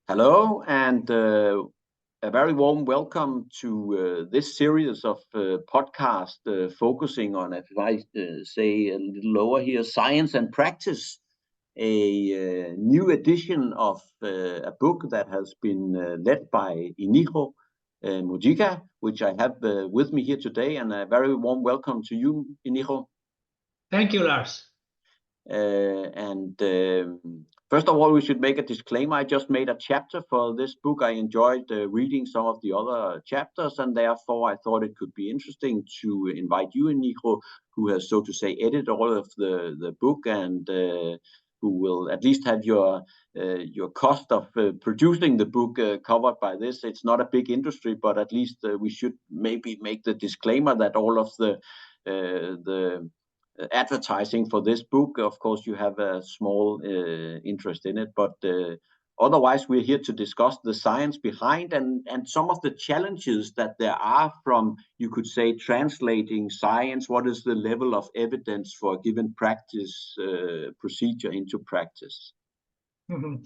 Hello, and a very warm welcome to this series of podcast focusing on, if I say a little lower here, science and practice, a new edition of a book that has been led by Inigo Mujika, which I have with me here today, and a very warm welcome to you, Inigo. Thank you, Lars. First of all, we should make a disclaimer. I just made a chapter for this book. I enjoyed reading some of the other chapters, and therefore I thought it could be interesting to invite you, Inigo, who has, so to say, edited all of the book and who will at least have your cost of producing the book covered by this. It's not a big industry, but at least we should maybe make the disclaimer that all of the advertising for this book, of course, you have a small interest in it, but otherwise we're here to discuss the science behind and some of the challenges that there are from, you could say, translating science. What is the level of evidence for a given practice procedure into practice? Mm-hmm.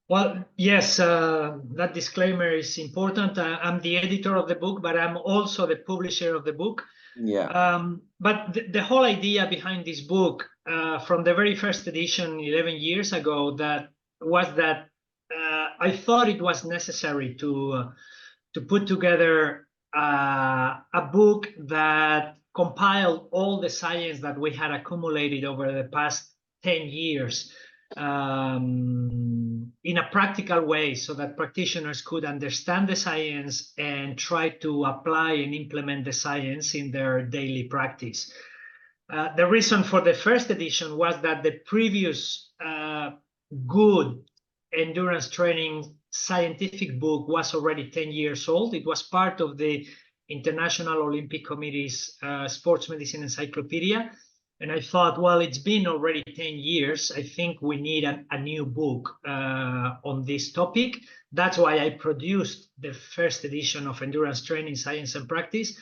Well, yes, that disclaimer is important. I'm the editor of the book, but I'm also the publisher of the book. Yeah. But the whole idea behind this book, from the very first edition 11 years ago, that I thought it was necessary to put together a book that compiled all the science that we had accumulated over the past 10 years in a practical way, so that practitioners could understand the science and try to apply and implement the science in their daily practice. The reason for the first edition was that the previous good endurance training scientific book was already 10 years old. It was part of the International Olympic Committee's Sports Medicine Encyclopedia. And I thought, well, it's been already 10 years. I think we need a new book on this topic. That's why I produced the first edition of Endurance Training, Science and Practice.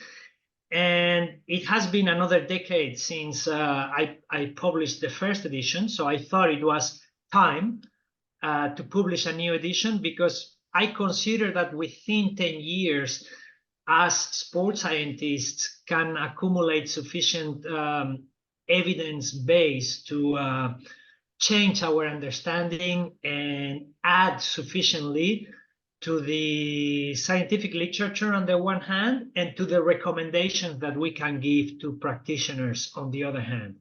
And it has been another decade since I published the first edition. So I thought it was time to publish a new edition, because I consider that within 10 years, as sports scientists can accumulate sufficient evidence base to change our understanding and add sufficiently to the scientific literature on the one hand, and to the recommendations that we can give to practitioners on the other hand.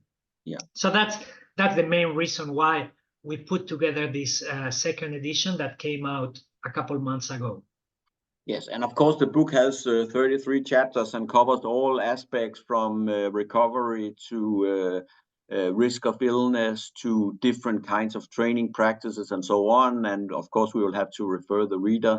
Yeah. So that's the main reason why we put together this second edition that came out a couple months ago. Yes, and of course the book has 33 chapters and covers all aspects from recovery to risk of illness to different kinds of training practices and so on. And of course we will have to refer the reader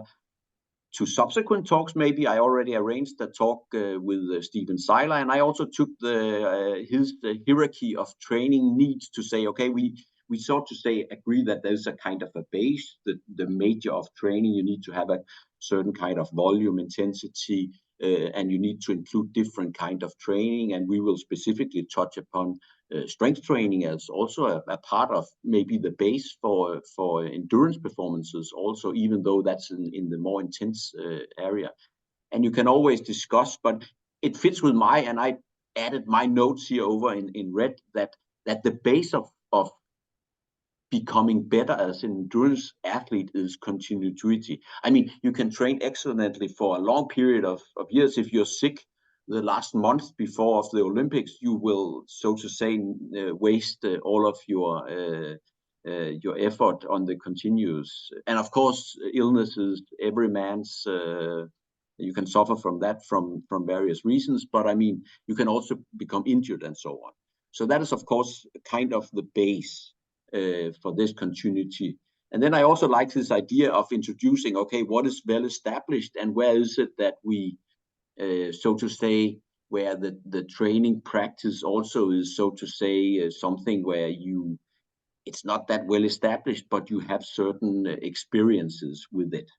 to subsequent talks. Maybe I already arranged a talk with Stephen Seiler, and I also took his hierarchy of training needs to say, okay, we sort to say agree that there's a kind of a base, the major of training. You need to have a certain kind of volume, intensity, and you need to include different kind of training. And we will specifically touch upon strength training as also a part of maybe the base for endurance performances also, even though that's in the more intense area. And you can always discuss, but it fits with and I added my notes here over in red, that the base of becoming better as an endurance athlete is continuity. I mean, you can train excellently for a long period of years. If you're sick the last month before of the Olympics, you will, so to say, waste all of your effort on the continuous. And of course, illnesses, every man's, you can suffer from that from various reasons, but I mean, you can also become injured and so on. So that is, of course, kind of the base for this continuity. And then I also like this idea of introducing, okay, what is well established and where is it that we, so to say, where the training practice also is, so to say, something where it's not that well established, but you have certain experiences with it.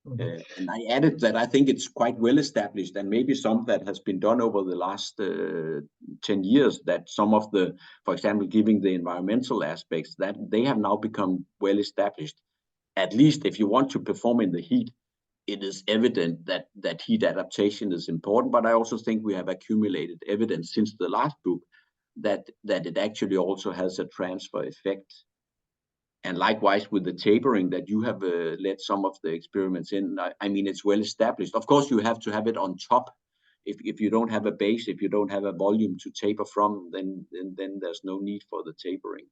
And I added that I think it's quite well established, and maybe some that has been done over the last 10 years, that some of for example, giving the environmental aspects, that they have now become well established. at least if you want to perform in the heat, it is evident that heat adaptation is important. But I also think we have accumulated evidence since the last book that it actually also has a transfer effect. And likewise with the tapering that you have led some of the experiments in, I mean, it's well established. Of course, you have to have it on top. If you don't have a base, if you don't have a volume to taper from, then there's no need for the tapering.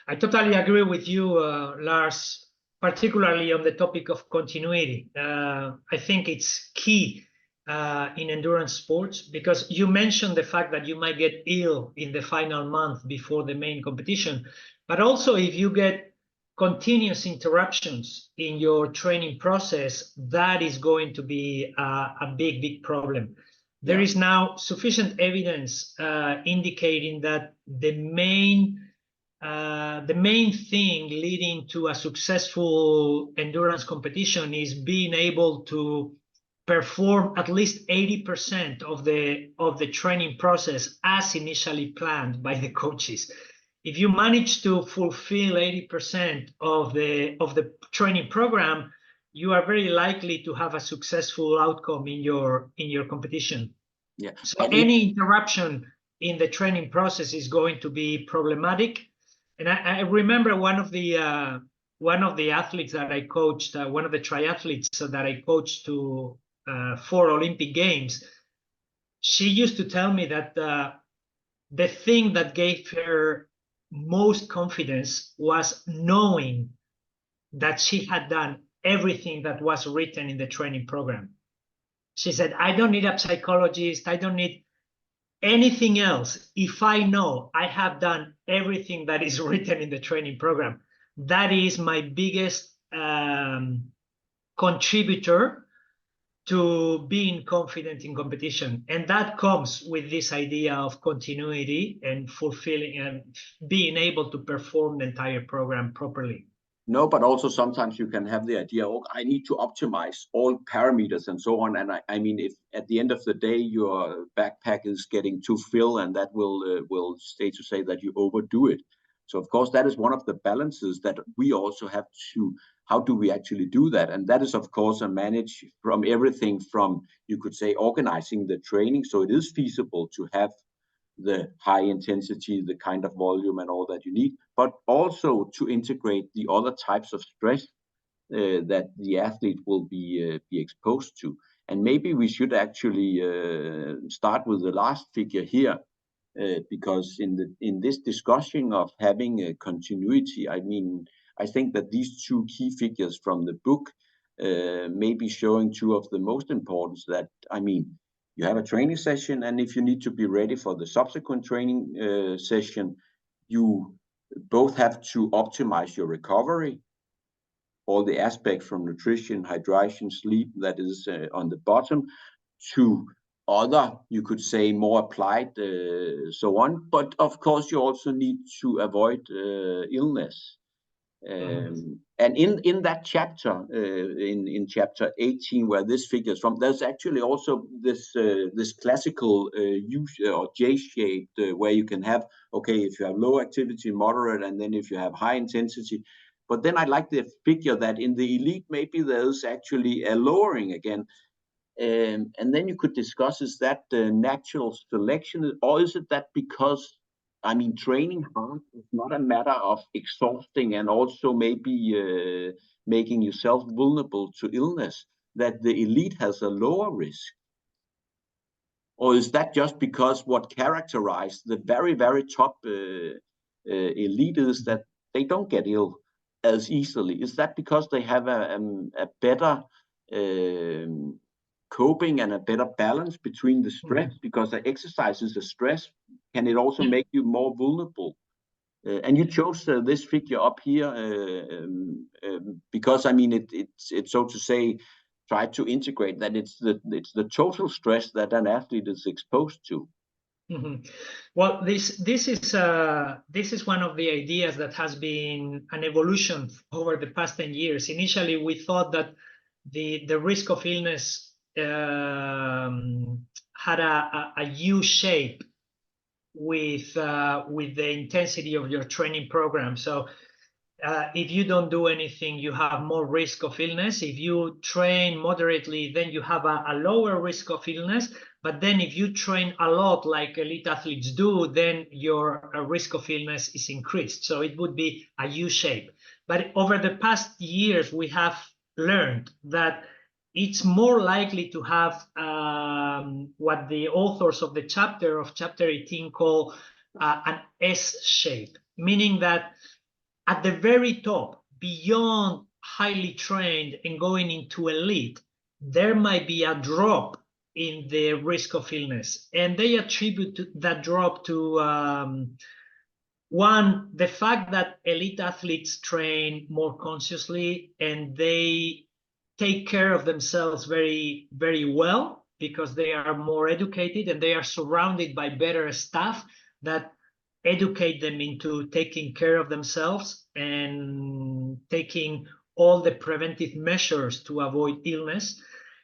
I totally agree with you, Lars, particularly on the topic of continuity. I think it's key in endurance sports, because you mentioned the fact that you might get ill in the final month before the main competition, but also if you get continuous interruptions in your training process, that is going to be a big problem. There is now sufficient evidence indicating that the main thing leading to a successful endurance competition is being able to perform at least 80% of the training process as initially planned by the coaches. If you manage to fulfill 80% of the training program, you are very likely to have a successful outcome in your competition. Yeah. So any interruption in the training process is going to be problematic. And I remember one of the athletes that I coached, one of the triathletes that I coached to for Olympic Games. She used to tell me that the thing that gave her most confidence was knowing that she had done everything that was written in the training program. She said, "I don't need a psychologist. I don't need anything else. If I know I have done everything that is written in the training program, that is my biggest contributor to being confident in competition." And that comes with this idea of continuity and fulfilling and being able to perform the entire program properly. No, but also sometimes you can have the idea, oh, I need to optimize all parameters and so on. And I mean, if at the end of the day your backpack is getting too full, and that will stay to say that you overdo it. So of course that is one of the balances that we also have to. How do we actually do that? And that is of course a manage from everything from, you could say, organizing the training so it is feasible to have the high intensity, the kind of volume and all that you need, but also to integrate the other types of stress that the athlete will be exposed to. And maybe we should actually start with the last figure here, because in this discussion of having a continuity, I mean, I think that these two key figures from the book may be showing two of the most important. That, I mean, you have a training session, and if you need to be ready for the subsequent training session, you both have to optimize your recovery, all the aspects from nutrition, hydration, sleep, that is on the bottom, to other, you could say, more applied, so on. But of course, you also need to avoid illness. And in that chapter, in chapter 18, where this figures from, there's actually also this classical U or J-shaped, where you can have, okay, if you have low activity, moderate, and then if you have high intensity. But then I like the figure that in the elite, maybe there's actually a lowering again. And then you could discuss, is that natural selection, or is it that because, I mean, training hard is not a matter of exhausting and also maybe making yourself vulnerable to illness, that the elite has a lower risk? Or is that just because what characterized the very, very top elite is that they don't get ill as easily? Is that because they have a better coping and a better balance between the stress? Because the exercise is a stress. Can it also make you more vulnerable? And you chose this figure up here because, I mean, it's so to say, try to integrate that it's the total stress that an athlete is exposed to. Well, this is one of the ideas that has been an evolution over the past 10 years. Initially, we thought that the risk of illness had a U shape with the intensity of your training program. So If you don't do anything, you have more risk of illness. If you train moderately, then you have a lower risk of illness. But then if you train a lot like elite athletes do, then your risk of illness is increased. So it would be a U shape. But over the past years, we have learned that it's more likely to have what the authors of the chapter 18 call an S shape, meaning that at the very top, beyond highly trained and going into elite, there might be a drop in the risk of illness. And they attribute that drop to one, the fact that elite athletes train more consciously and they take care of themselves very, very well because they are more educated and they are surrounded by better staff that educate them into taking care of themselves and taking all the preventive measures to avoid illness.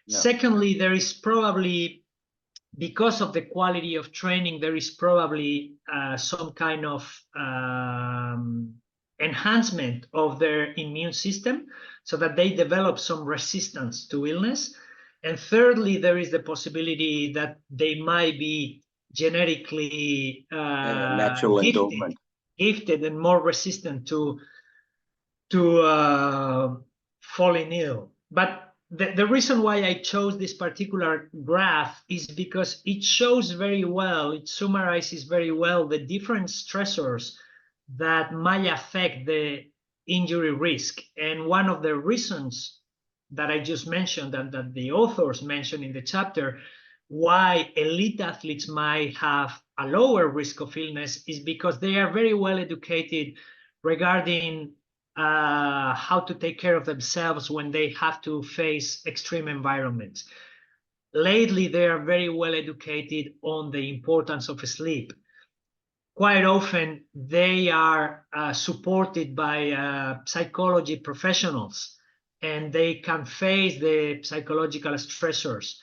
Yeah. Secondly, there is probably, because of the quality of training, there is probably some kind of enhancement of their immune system so that they develop some resistance to illness. And thirdly, there is the possibility that they might be genetically natural endowment, gifted and more resistant to falling ill. But the reason why I chose this particular graph is because it shows very well, it summarizes very well the different stressors that might affect the injury risk. And one of the reasons that I just mentioned and that the authors mentioned in the chapter, why elite athletes might have a lower risk of illness is because they are very well educated regarding how to take care of themselves when they have to face extreme environments. Lately, they are very well educated on the importance of sleep. Quite often, they are supported by psychology professionals, and they can face the psychological stressors.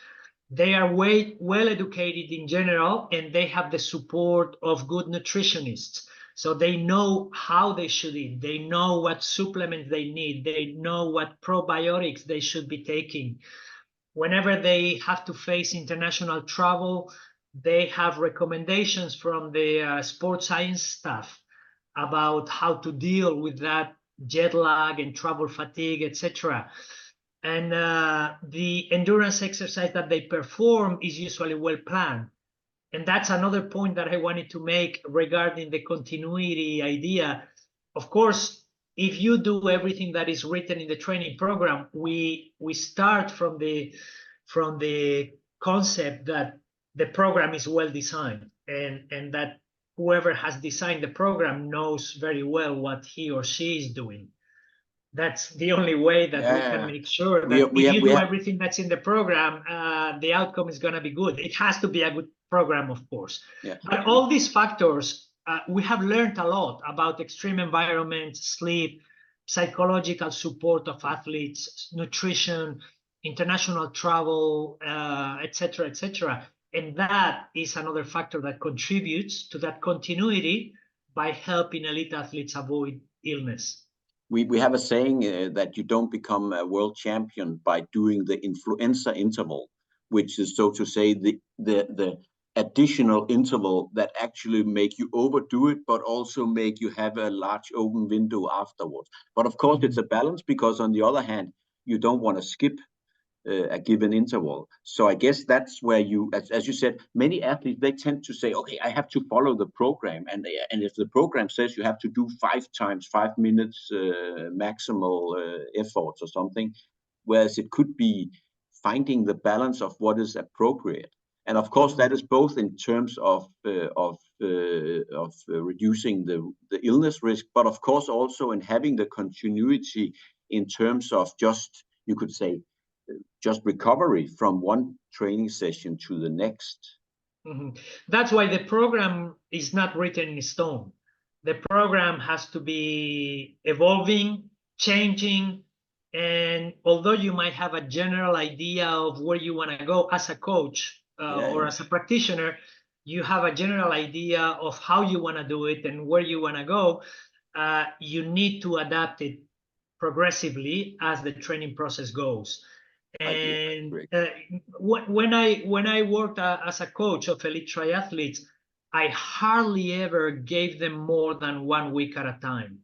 They are well educated in general, and they have the support of good nutritionists. So they know how they should eat. They know what supplements they need. They know what probiotics they should be taking. Whenever they have to face international travel, they have recommendations from the sports science staff about how to deal with that jet lag and travel fatigue, etc. And the endurance exercise that they perform is usually well planned. And that's another point that I wanted to make regarding the continuity idea. Of course, if you do everything that is written in the training program, we start from the concept that the program is well designed and that whoever has designed the program knows very well what he or she is doing. That's the only way that we can make sure that if you do everything that's in the program, the outcome is going to be good. It has to be a good program, of course. Yeah. But all these factors, we have learned a lot about extreme environments, sleep, psychological support of athletes, nutrition, international travel, etc., etc. And that is another factor that contributes to that continuity by helping elite athletes avoid illness. We have a saying that you don't become a world champion by doing the influenza interval, which is, so to say, the additional interval that actually make you overdo it, but also make you have a large open window afterwards. But of course, it's a balance, because on the other hand, you don't want to skip a given interval. So I guess that's where you, as you said, many athletes, they tend to say, okay, I have to follow the program. And if the program says you have to do 5 times 5 minutes maximal efforts or something, whereas it could be finding the balance of what is appropriate. And of course, that is both in terms of reducing the illness risk, but of course also in having the continuity in terms of just, you could say, just recovery from one training session to the next. Mm-hmm. That's why the program is not written in stone. The program has to be evolving, changing, and although you might have a general idea of where you want to go as a coach or as a practitioner, you have a general idea of how you want to do it and where you want to go. you need to adapt it progressively as the training process goes. And when I worked as a coach of elite triathletes, I hardly ever gave them more than 1 week at a time.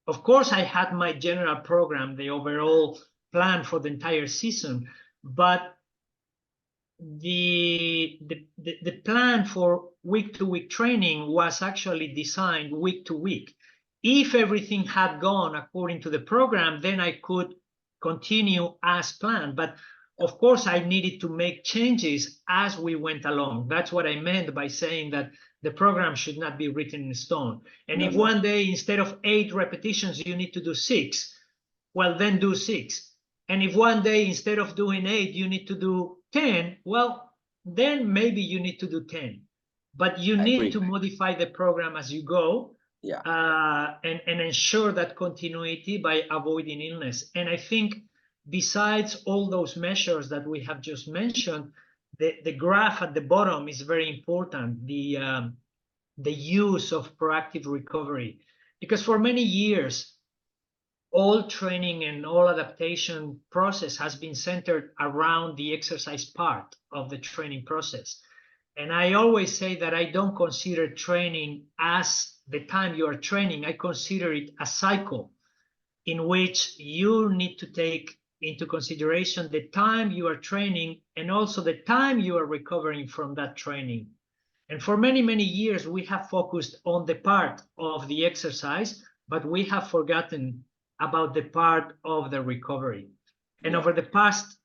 Of course, I had my general program, the overall plan for the entire season, but the plan for week-to-week training was actually designed week to week. If everything had gone according to the program, then I could continue as planned. But of course, I needed to make changes as we went along. That's what I meant by saying that the program should not be written in stone. And if one day, instead of 8 repetitions, you need to do 6, well, then do 6. And if one day, instead of doing 8, you need to do 10, well, then maybe you need to do 10. But you need to modify the program as you go, and ensure that continuity by avoiding illness. And I think besides all those measures that we have just mentioned, the graph at the bottom is very important, the use of proactive recovery. Because for many years, all training and all adaptation process has been centered around the exercise part of the training process. And I always say that I don't consider training as the time you are training. I consider it a cycle in which you need to take into consideration the time you are training and also the time you are recovering from that training. And for many, many years, we have focused on the part of the exercise, but we have forgotten about the part of the recovery. And over the past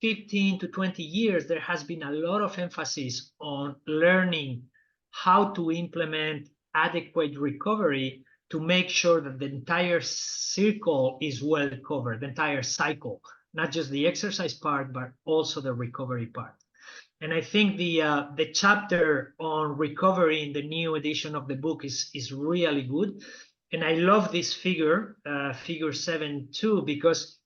15 to 20 years, there has been a lot of emphasis on learning how to implement adequate recovery to make sure that the entire circle is well covered, the entire cycle, not just the exercise part, but also the recovery part. And I think the chapter on recovery in the new edition of the book is really good. And I love this figure, figure 7.2, because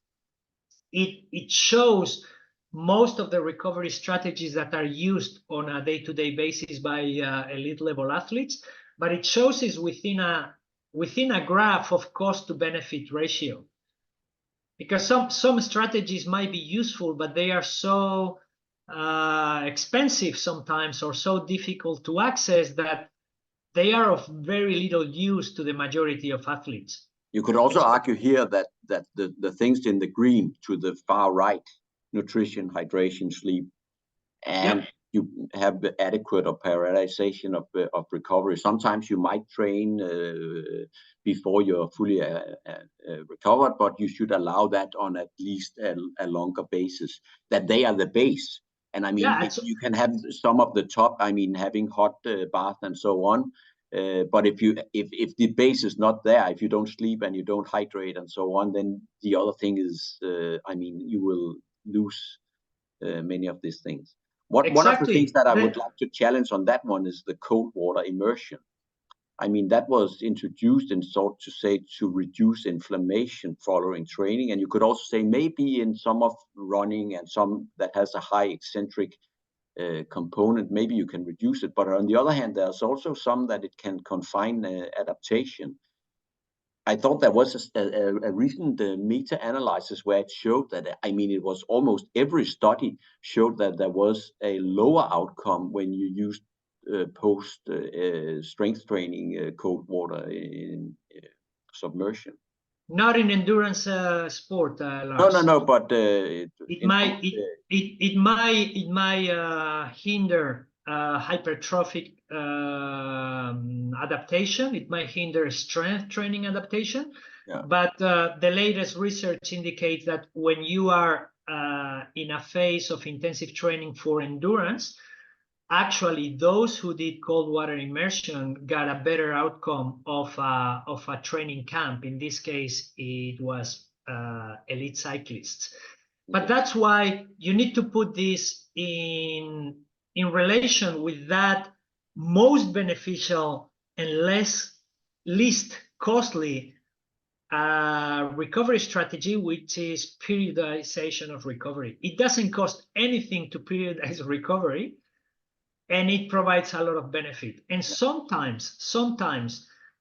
it shows most of the recovery strategies that are used on a day-to-day basis by elite level athletes, but it shows is within a graph of cost to benefit ratio. Because some strategies might be useful, but they are so expensive sometimes or so difficult to access that they are of very little use to the majority of athletes. You could also argue here that the things in the green to the far right, nutrition, hydration, sleep, and you have the adequate or prioritization of recovery. Sometimes you might train before you're fully recovered, but you should allow that on at least a longer basis, that they are the base. And I mean, you can have some of the top, I mean, having hot bath and so on. But if the base is not there, if you don't sleep and you don't hydrate and so on, then the other thing is, I mean, you will lose many of these things. One of the things that I would like to challenge on that one is the cold water immersion. I mean, that was introduced and sought to say to reduce inflammation following training. And you could also say maybe in some of running and some that has a high eccentric component, maybe you can reduce it. But on the other hand, there's also some that it can confine adaptation. I thought there was a recent meta-analysis where it showed that, I mean, it was almost every study showed that there was a lower outcome when you used post strength training cold water in submersion. Not in endurance sport, Lars. No, but it might hinder hypertrophic adaptation. It might hinder strength training adaptation. But the latest research indicates that when you are in a phase of intensive training for endurance, actually those who did cold water immersion got a better outcome of a training camp. In this case, it was elite cyclists. But that's why you need to put this in relation with that most beneficial and least costly recovery strategy, which is periodization of recovery. It doesn't cost anything to periodize recovery, and it provides a lot of benefit. And sometimes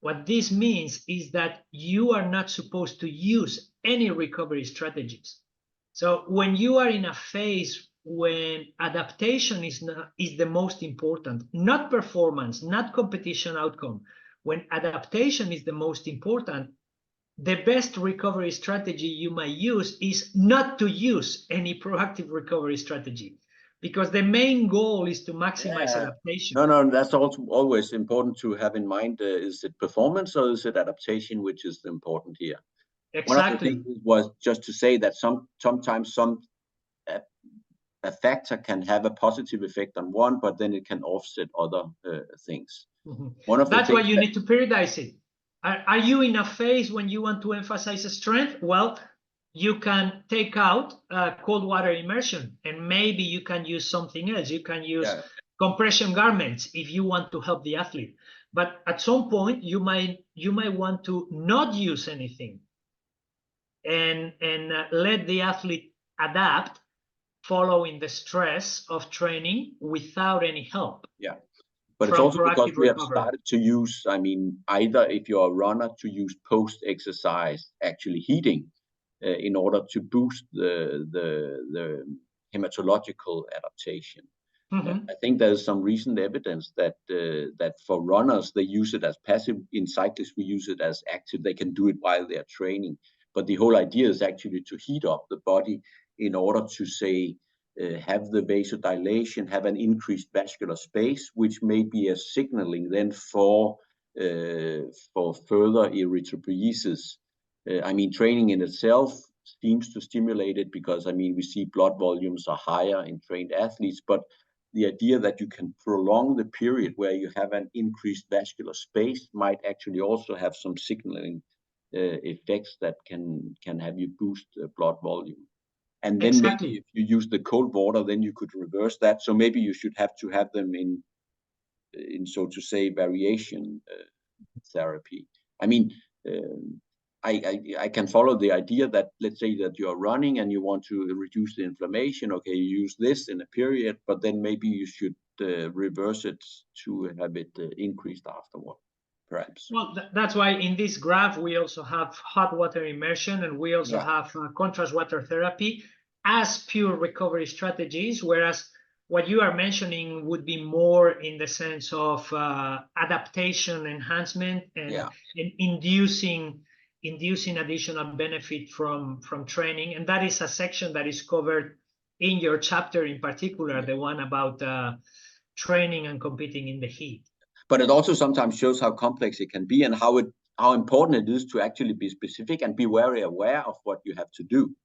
What this means is that you are not supposed to use any recovery strategies. So when you are in a phase when adaptation is the most important, not performance, not competition outcome, when adaptation is the most important, the best recovery strategy you might use is not to use any proactive recovery strategy, because the main goal is to maximize adaptation. No, that's also always important to have in mind. Is it performance or is it adaptation, which is important here? One of the Exactly. things was just to say that sometimes a factor can have a positive effect on one, but then it can offset other things. One of the That's why things you need to periodize it. Are you in a phase when you want to emphasize strength? Well, you can take out cold water immersion, and maybe you can use something else. You can use compression garments if you want to help the athlete. But at some point, you might want to not use anything and let the athlete adapt following the stress of training without any help. Yeah. But it's From also because proactive we have recovery. started to use, I mean, either if you're a runner, to use post-exercise actually heating in order to boost the hematological adaptation. I think there's some recent evidence that that for runners they use it as passive. In cyclists we use it as active. They can do it while they're training. But the whole idea is actually to heat up the body in order to say have the vasodilation, have an increased vascular space, which may be a signaling then for further erythropoiesis. I mean, training in itself seems to stimulate it because, I mean, we see blood volumes are higher in trained athletes, but the idea that you can prolong the period where you have an increased vascular space might actually also have some signaling effects that can have you boost blood volume. And then maybe if you use the cold water, then you could reverse that. So maybe you should have to have them in so to say, variation therapy. I mean, I can follow the idea that, let's say that you're running and you want to reduce the inflammation. Okay, you use this in a period, but then maybe you should reverse it to have it increased afterward, perhaps. Well, that's why in this graph we also have hot water immersion, and we also have contrast water therapy as pure recovery strategies, whereas what you are mentioning would be more in the sense of adaptation enhancement and inducing additional benefit from training. And that is a section that is covered in your chapter, in particular, the one about training and competing in the heat. But it also sometimes shows how complex it can be and how important it is to actually be specific and be very aware of what you have to do.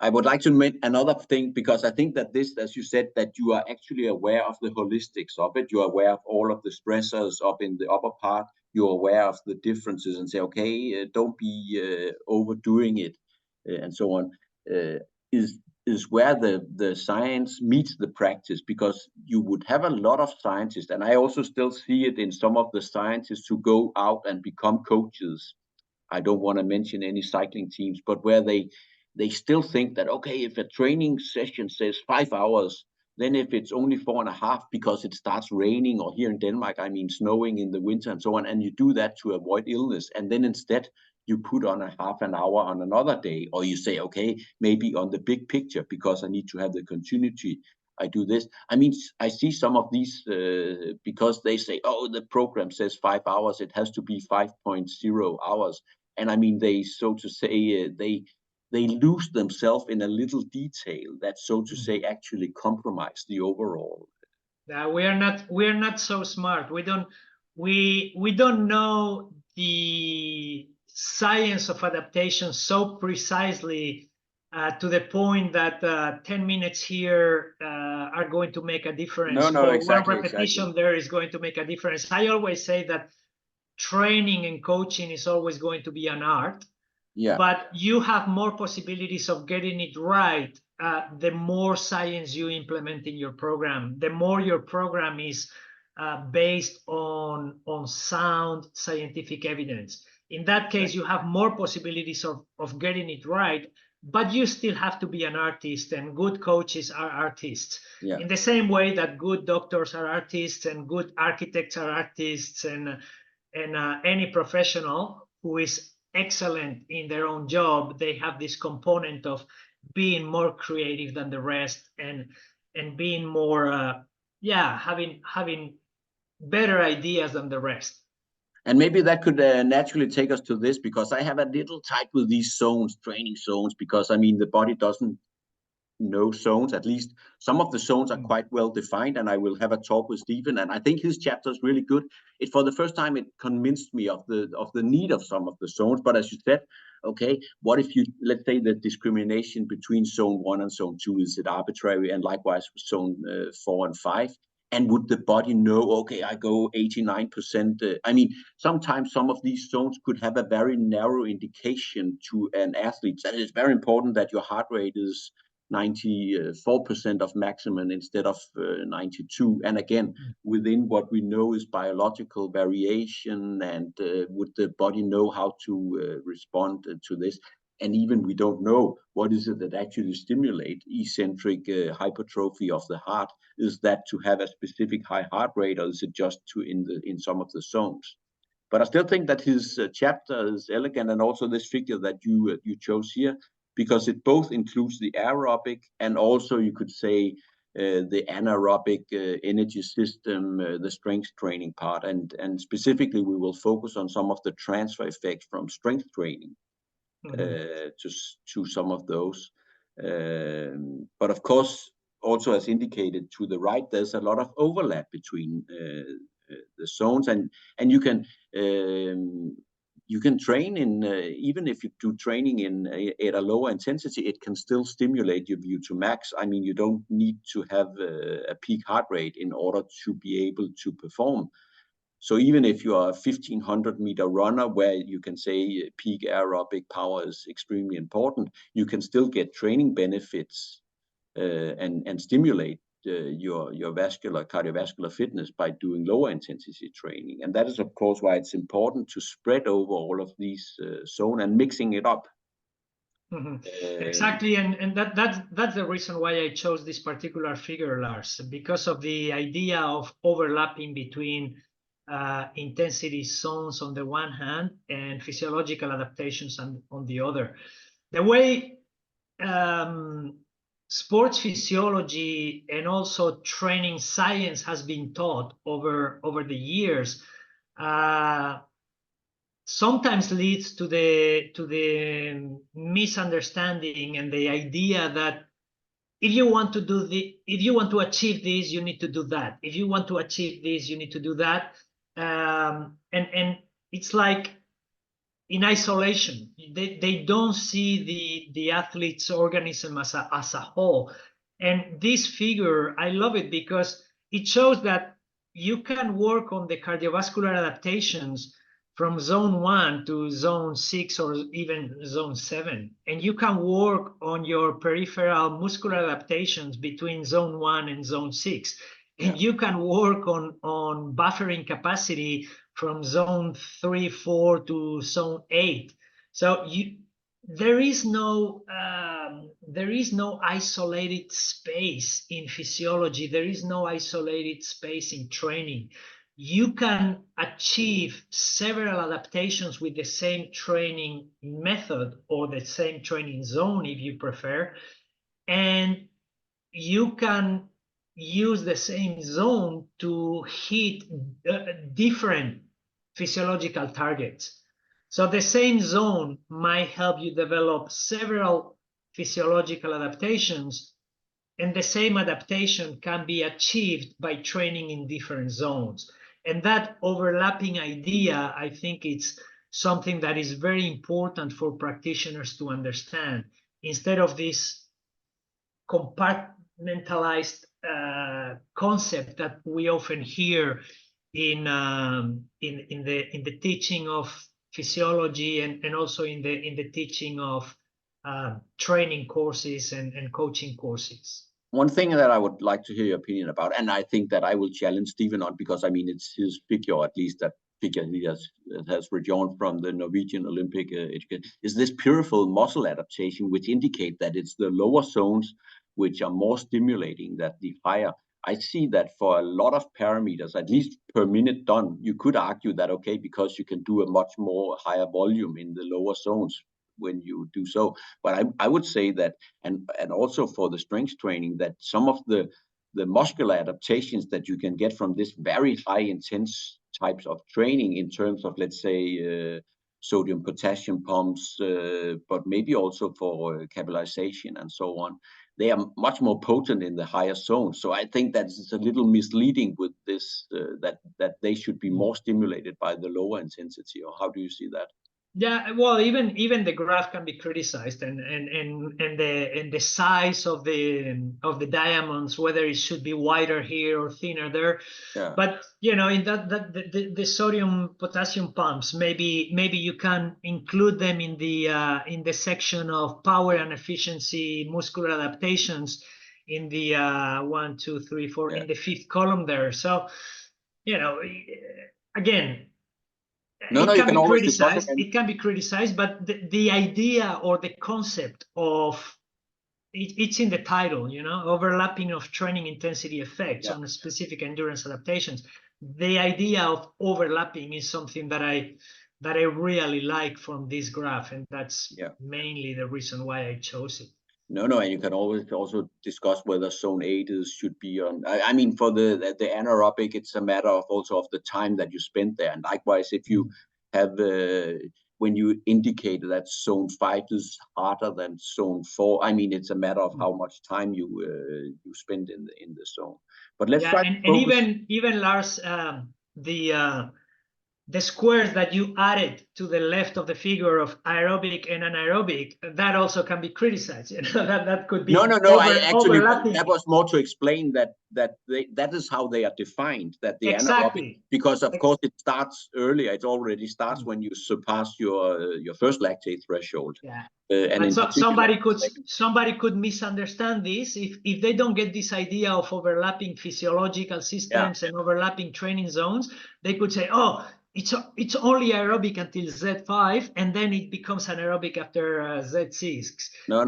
I would like to make another thing, because I think that this, as you said, that you are actually aware of the holistics of it. You're aware of all of the stressors up in the upper part. You're aware of the differences and say, okay, don't be overdoing it, and so on. Is where the science meets the practice, because you would have a lot of scientists, and I also still see it in some of the scientists who go out and become coaches. I don't want to mention any cycling teams, but where they still think that, okay, if a training session says 5 hours, then if it's only 4.5 because it starts raining, or here in Denmark, I mean, snowing in the winter and so on, and you do that to avoid illness, and then instead you put on a half an hour on another day, or you say, okay, maybe on the big picture, because I need to have the continuity, I do this. I mean, I see some of these because they say, oh, the program says 5 hours, it has to be 5.0 hours. And I mean, they, so to say, they lose themselves in a little detail that, so to say, actually compromise the overall. We are not so smart. We don't know the science of adaptation so precisely to the point that 10 minutes here are going to make a difference. No, One repetition there is going to make a difference. I always say that training and coaching is always going to be an art. But you have more possibilities of getting it right the more science you implement in your program, the more your program is based on sound scientific evidence. In that case, you have more possibilities of getting it right, but you still have to be an artist, and good coaches are artists. Yeah. In the same way that good doctors are artists and good architects are artists, and any professional who is excellent in their own job, they have this component of being more creative than the rest, and being more having better ideas than the rest. And maybe that could naturally take us to this, because I have a little tight with these zones, training zones, because I mean, the body doesn't know zones. At least some of the zones are quite well defined, and I will have a talk with Stephen, and I think his chapter is really good. It, for the first time, it convinced me of the need of some of the zones. But as you said, okay, what if you, let's say, the discrimination between zone 1 and zone 2, is it arbitrary? And likewise zone 4 and 5. And would the body know, okay, I go 89%? I mean, sometimes some of these zones could have a very narrow indication to an athlete. That is very important that your heart rate is 94% of maximum instead of 92. And again, within what we know is biological variation, and would the body know how to respond to this? And even we don't know what is it that actually stimulate eccentric hypertrophy of the heart. Is that to have a specific high heart rate, or is it just to in some of the zones? But I still think that his chapter is elegant, and also this figure that you chose here, because it both includes the aerobic and also, you could say, the anaerobic energy system, the strength training part, and specifically we will focus on some of the transfer effects from strength training to some of those. But of course, also as indicated to the right, there's a lot of overlap between the zones, and you can train in even if you do training in at a lower intensity, it can still stimulate your VO2 max. I mean, you don't need to have a peak heart rate in order to be able to perform. So even if you are a 1500-meter runner, where you can say peak aerobic power is extremely important, you can still get training benefits and stimulate your cardiovascular fitness by doing lower intensity training. And that is, of course, why it's important to spread over all of these zones and mixing it up. Exactly, and that's the reason why I chose this particular figure, Lars, because of the idea of overlapping between intensity zones on the one hand and physiological adaptations on the other. The way sports physiology and also training science has been taught over the years sometimes leads to the misunderstanding and the idea that if you want to achieve this, you need to do that. If you want to achieve this, you need to do that. And it's like in isolation. They don't see the athlete's organism as a whole. And this figure, I love it because it shows that you can work on the cardiovascular adaptations from zone 1 to zone 6 or even zone 7. And you can work on your peripheral muscular adaptations between zone 1 and zone 6. And you can work on buffering capacity from zone 3, 4 to zone 8. So there is no isolated space in physiology. There is no isolated space in training. You can achieve several adaptations with the same training method or the same training zone, if you prefer, and you can use the same zone to hit different physiological targets. So the same zone might help you develop several physiological adaptations, and the same adaptation can be achieved by training in different zones. And that overlapping idea, I think it's something that is very important for practitioners to understand. Instead of this compartmentalized concept that we often hear in the teaching of physiology and also in the teaching of training courses and coaching courses. One thing that I would like to hear your opinion about, and I think that I will challenge Stephen on, because I mean, it's his figure at least that figure he has rejoined from the Norwegian Olympic education, is this peripheral muscle adaptation, which indicate that it's the lower zones which are more stimulating than the higher. I see that for a lot of parameters, at least per minute done, you could argue that, okay, because you can do a much more higher volume in the lower zones when you do so. But I would say that, and also for the strength training, that some of the muscular adaptations that you can get from this very high intense types of training in terms of, let's say, sodium potassium pumps, but maybe also for capitalization and so on, they are much more potent in the higher zones. So I think that it's a little misleading with this, that they should be more stimulated by the lower intensity. Or how do you see that? Yeah, well, even the graph can be criticized, and the size of the diamonds, whether it should be wider here or thinner there. Yeah. But you know, in the sodium potassium pumps, maybe you can include them in the section of power and efficiency muscular adaptations in the 1, 2, 3, 4 in the fifth column there. So, you know, again, No, it you can can be always discuss criticized. It can be criticized, but the idea or the concept of it's in the title, you know, overlapping of training intensity effects on specific endurance adaptations. The idea of overlapping is something that I really like from this graph, and that's mainly the reason why I chose it. No, and you can always also discuss whether zone 8 should be on. I mean, for the anaerobic, it's a matter of also of the time that you spend there. And likewise, if you have when you indicate that zone 5 is harder than zone 4, I mean, it's a matter of how much time you spend in the zone. But let's try. And even Lars, the squares that you added to the left of the figure of aerobic and anaerobic, that also can be criticized. You know, that could be no. I actually, overlapping. that was more to explain that is how they are defined. That the anaerobic, because of course it starts earlier. It already starts when you surpass your first lactate threshold. Yeah. And so somebody could misunderstand this if they don't get this idea of overlapping physiological systems and overlapping training zones. They could say, oh, it's only aerobic until Z5, and then it becomes anaerobic after Z6. No.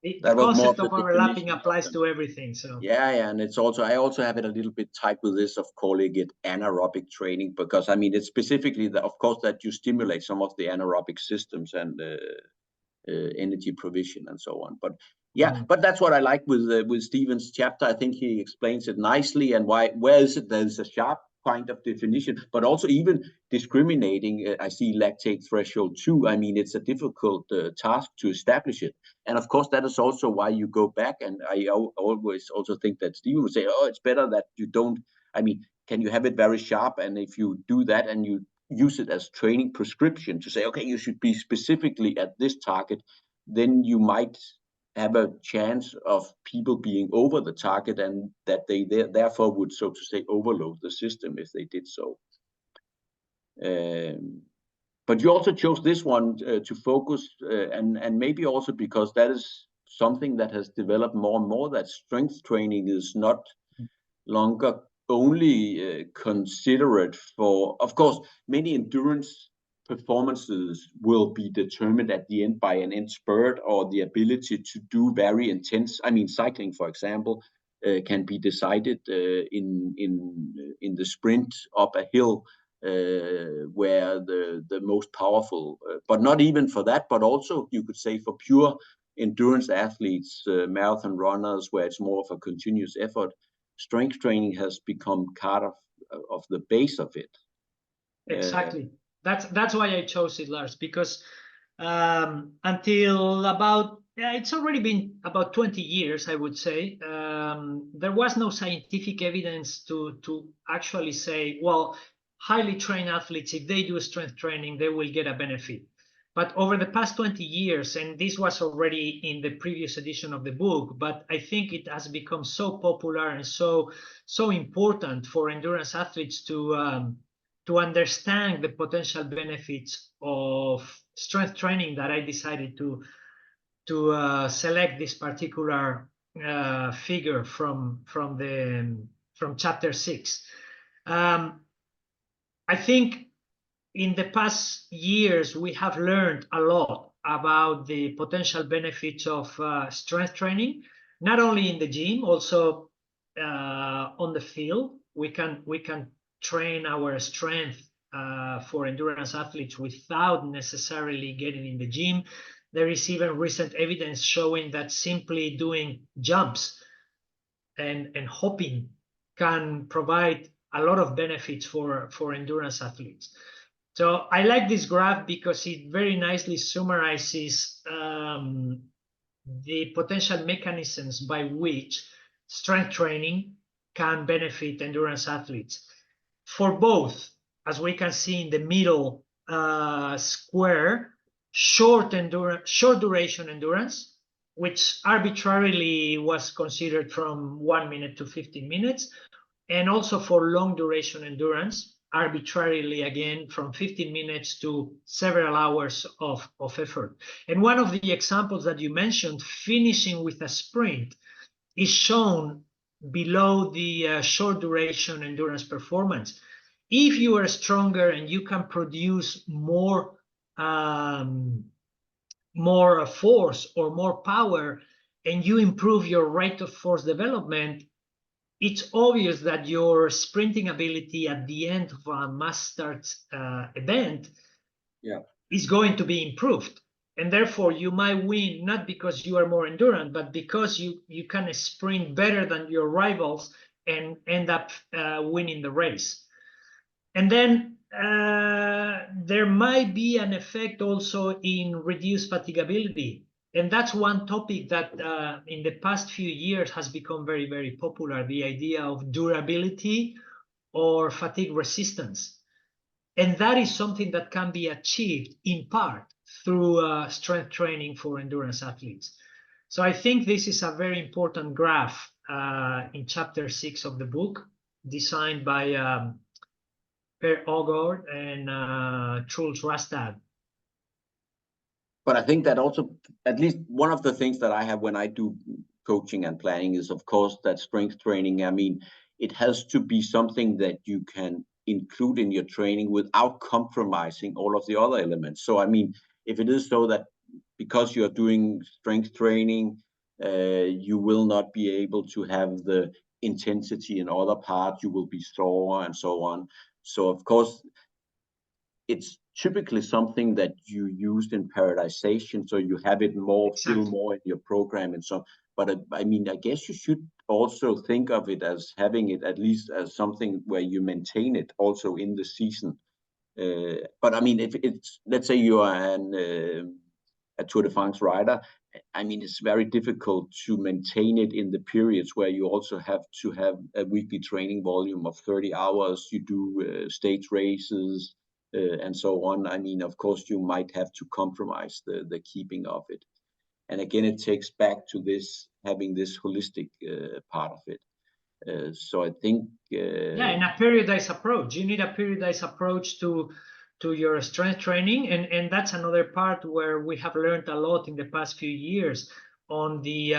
The concept of overlapping applies to everything. So and it's also, I also have it a little bit tight with this of calling it anaerobic training, because I mean it's specifically that, of course, that you stimulate some of the anaerobic systems and energy provision and so on. But but that's what I like with Stephen's chapter. I think he explains it nicely, and where is it there's a sharp kind of definition, but also even discriminating. I see lactate threshold 2. I mean, it's a difficult task to establish it. And of course, that is also why you go back. And I always also think that Stephen would say, oh, it's better that you don't. I mean, can you have it very sharp? And if you do that and you use it as training prescription to say, okay, you should be specifically at this target, then you might have a chance of people being over the target, and that they therefore would, so to say, overload the system if they did so. But you also chose this one to focus, and maybe also because that is something that has developed more and more, that strength training is not longer only considerate for, of course, many endurance performances will be determined at the end by an end spurt or the ability to do very intense. I mean, cycling, for example, can be decided in the sprint up a hill, where the most powerful, but not even for that, but also you could say for pure endurance athletes, marathon runners, where it's more of a continuous effort. Strength training has become part of the base of it. Exactly. That's why I chose it, Lars, because until about, it's already been about 20 years, I would say, there was no scientific evidence to actually say, well, highly trained athletes, if they do strength training, they will get a benefit. But over the past 20 years, and this was already in the previous edition of the book, but I think it has become so popular and so important for endurance athletes to understand the potential benefits of strength training, that I decided to select this particular figure from chapter 6. I think in the past years, we have learned a lot about the potential benefits of strength training, not only in the gym, also on the field. We can train our strength for endurance athletes without necessarily getting in the gym. There is even recent evidence showing that simply doing jumps and hopping can provide a lot of benefits for endurance athletes. So I like this graph because it very nicely summarizes the potential mechanisms by which strength training can benefit endurance athletes. For both, as we can see in the middle square, short duration endurance, which arbitrarily was considered from 1 minute to 15 minutes, and also for long duration endurance, arbitrarily again from 15 minutes to several hours of effort. And one of the examples that you mentioned, finishing with a sprint, is shown below the short duration endurance performance. If you are stronger and you can produce more force or more power, and you improve your rate of force development, it's obvious that your sprinting ability at the end of a mass start event is going to be improved. And therefore, you might win not because you are more endurant, but because you can sprint better than your rivals and end up winning the race. And then there might be an effect also in reduced fatigability. And that's one topic that in the past few years has become very, very popular, the idea of durability or fatigue resistance. And that is something that can be achieved in part through strength training for endurance athletes. So I think this is a very important graph in chapter 6 of the book, designed by Per Ågaard and Truls Rastad. But I think that also, at least one of the things that I have when I do coaching and planning is, of course, that strength training. I mean, it has to be something that you can include in your training without compromising all of the other elements. So, I mean, if it is so that because you're doing strength training, you will not be able to have the intensity in other parts, you will be sore and so on. So, of course, it's typically something that you used in periodization, so you have it more, Exactly. still more in your program and so. But I mean, I guess you should also think of it as having it at least as something where you maintain it also in the season. But I mean, if it's, let's say you are a Tour de France rider, I mean, it's very difficult to maintain it in the periods where you also have to have a weekly training volume of 30 hours. You do stage races and so on. I mean, of course, you might have to compromise the keeping of it. And again, it takes back to this, having this holistic part of it. So I think yeah, and a periodized approach. You need a periodized approach to your strength training, and that's another part where we have learned a lot in the past few years on the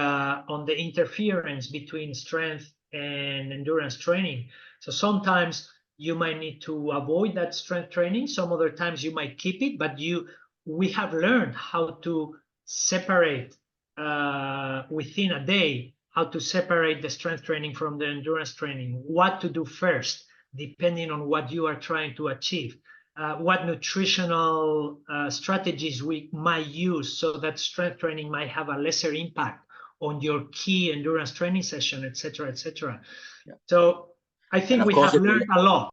interference between strength and endurance training. So sometimes you might need to avoid that strength training. Some other times you might keep it, but we have learned how to separate within a day, how to separate the strength training from the endurance training, what to do first, depending on what you are trying to achieve, what nutritional strategies we might use so that strength training might have a lesser impact on your key endurance training session, etc., etc. Yeah. So I think we have learned a lot.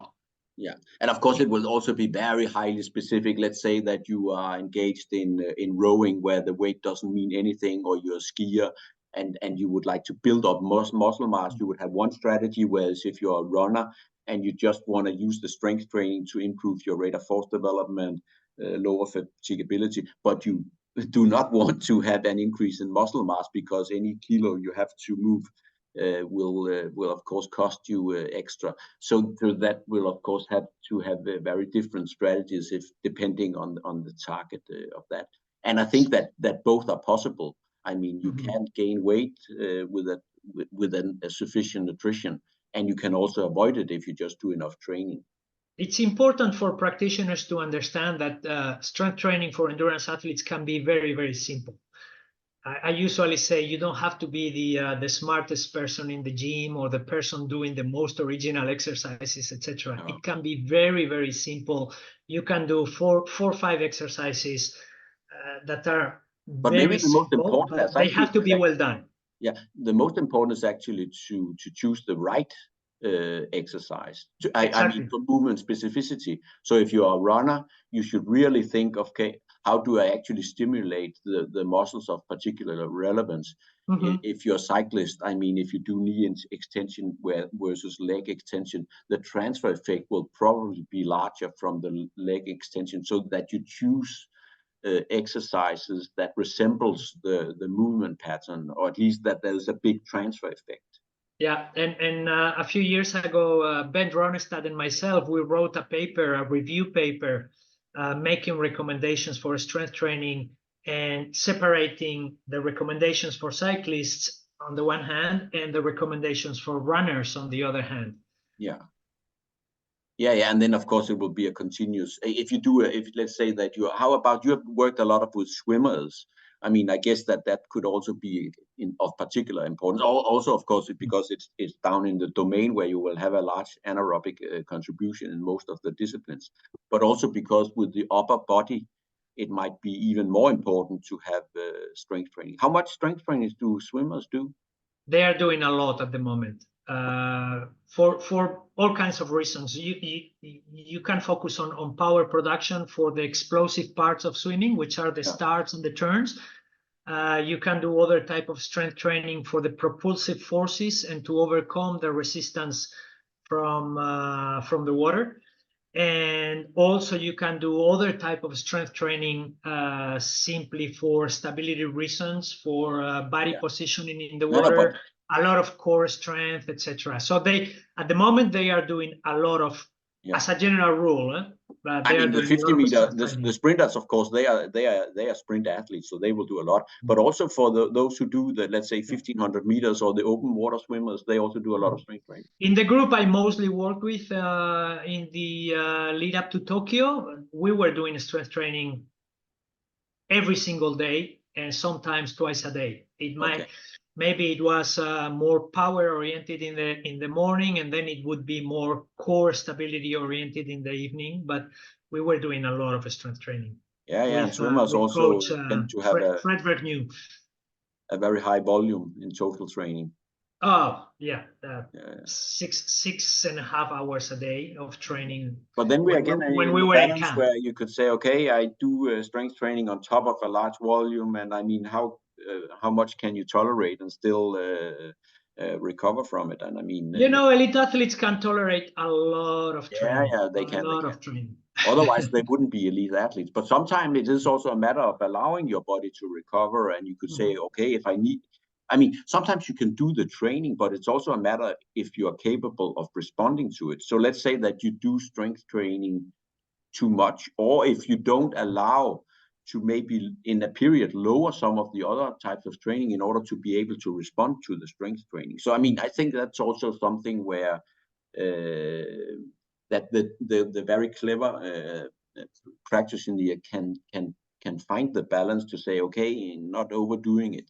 Yeah, and of course it will also be very highly specific. Let's say that you are engaged in rowing, where the weight doesn't mean anything, or you're a skier, and you would like to build up muscle mass. You would have one strategy. Whereas if you're a runner and you just want to use the strength training to improve your rate of force development, lower fatigability, but you do not want to have an increase in muscle mass because any kilo you have to move will of course cost you extra. So that will of course have to have very different strategies if depending on the target of that. And I think that both are possible. I mean, you can gain weight with a sufficient nutrition, and you can also avoid it if you just do enough training. It's important for practitioners to understand that strength training for endurance athletes can be very, very simple. I usually say you don't have to be the smartest person in the gym or the person doing the most original exercises, etc. It can be very, very simple. You can do four or five exercises that are But very maybe the most simple, important but is they actually have to be well done. Yeah, the most important is actually to choose the right exercise. I mean, for movement specificity. So if you are a runner, you should really think of, okay, how do I actually stimulate the muscles of particular relevance? If you're a cyclist, I mean, if you do knee extension versus leg extension, the transfer effect will probably be larger from the leg extension, so that you choose exercises that resembles the movement pattern, or at least that there's a big transfer effect. Yeah, and a few years ago, Ben Ronestad and myself, we wrote a review paper, making recommendations for strength training and separating the recommendations for cyclists on the one hand and the recommendations for runners on the other hand. Yeah. Yeah, and then of course it will be a continuous. If you do, if let's say that how about you have worked a lot with swimmers? I mean, I guess that could also be of particular importance. Also, of course, because it's down in the domain where you will have a large anaerobic contribution in most of the disciplines, but also because with the upper body, it might be even more important to have strength training. How much strength training do swimmers do? They are doing a lot at the moment. For all kinds of reasons. You can focus on power production for the explosive parts of swimming, which are the starts and the turns. You can do other type of strength training for the propulsive forces and to overcome the resistance from the water. And also you can do other type of strength training simply for stability reasons, for body positioning in the water, a lot of core strength, etc. So at the moment they are doing a lot of, as a general rule, I mean, the 50-meter, the sprinters, of course, they are sprint athletes, so they will do a lot. But also for those who do the, let's say, 1500 meters or the open water swimmers, they also do a lot of strength training. In the group I mostly work with in the lead up to Tokyo, we were doing strength training every single day and sometimes twice a day. Maybe it was more power oriented in the morning, and then it would be more core stability oriented in the evening. But we were doing a lot of strength training. And swimmers also tend to have a very high volume in total training. Oh yeah, 6.5 hours a day of training. But then we again when we were in camp, where you could say, okay, I do strength training on top of a large volume, and I mean, how much can you tolerate and still recover from it? And I mean, elite athletes can tolerate a lot of training. They can. A lot of training. Otherwise, they wouldn't be elite athletes. But sometimes it is also a matter of allowing your body to recover, and you could say, okay, if I need. I mean, sometimes you can do the training, but it's also a matter if you are capable of responding to it. So let's say that you do strength training too much, or if you don't allow to maybe in a period lower some of the other types of training in order to be able to respond to the strength training. So, I mean, I think that's also something where that the very clever practitioner can find the balance to say, okay, not overdoing it.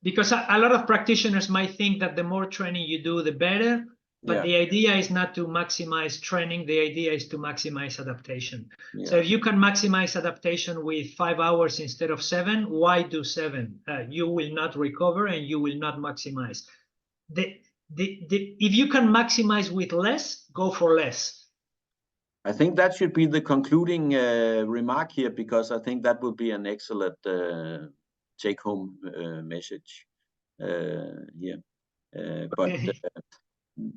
Because a lot of practitioners might think that the more training you do, the better. But the idea is not to maximize training. The idea is to maximize adaptation. So if you can maximize adaptation with 5 hours instead of 7, why do 7? You will not recover and you will not maximize. If you can maximize with less, go for less. I think that should be the concluding remark here, because I think that will be an excellent take-home message here. But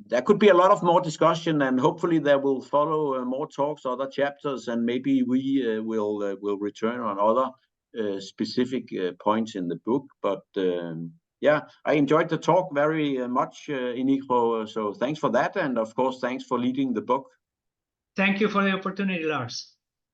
there could be a lot of more discussion, and hopefully there will follow more talks, other chapters, and maybe we will return on other specific points in the book. But I enjoyed the talk very much, Inigo. So thanks for that, and of course, thanks for leading the book. Thank you for the opportunity, Lars.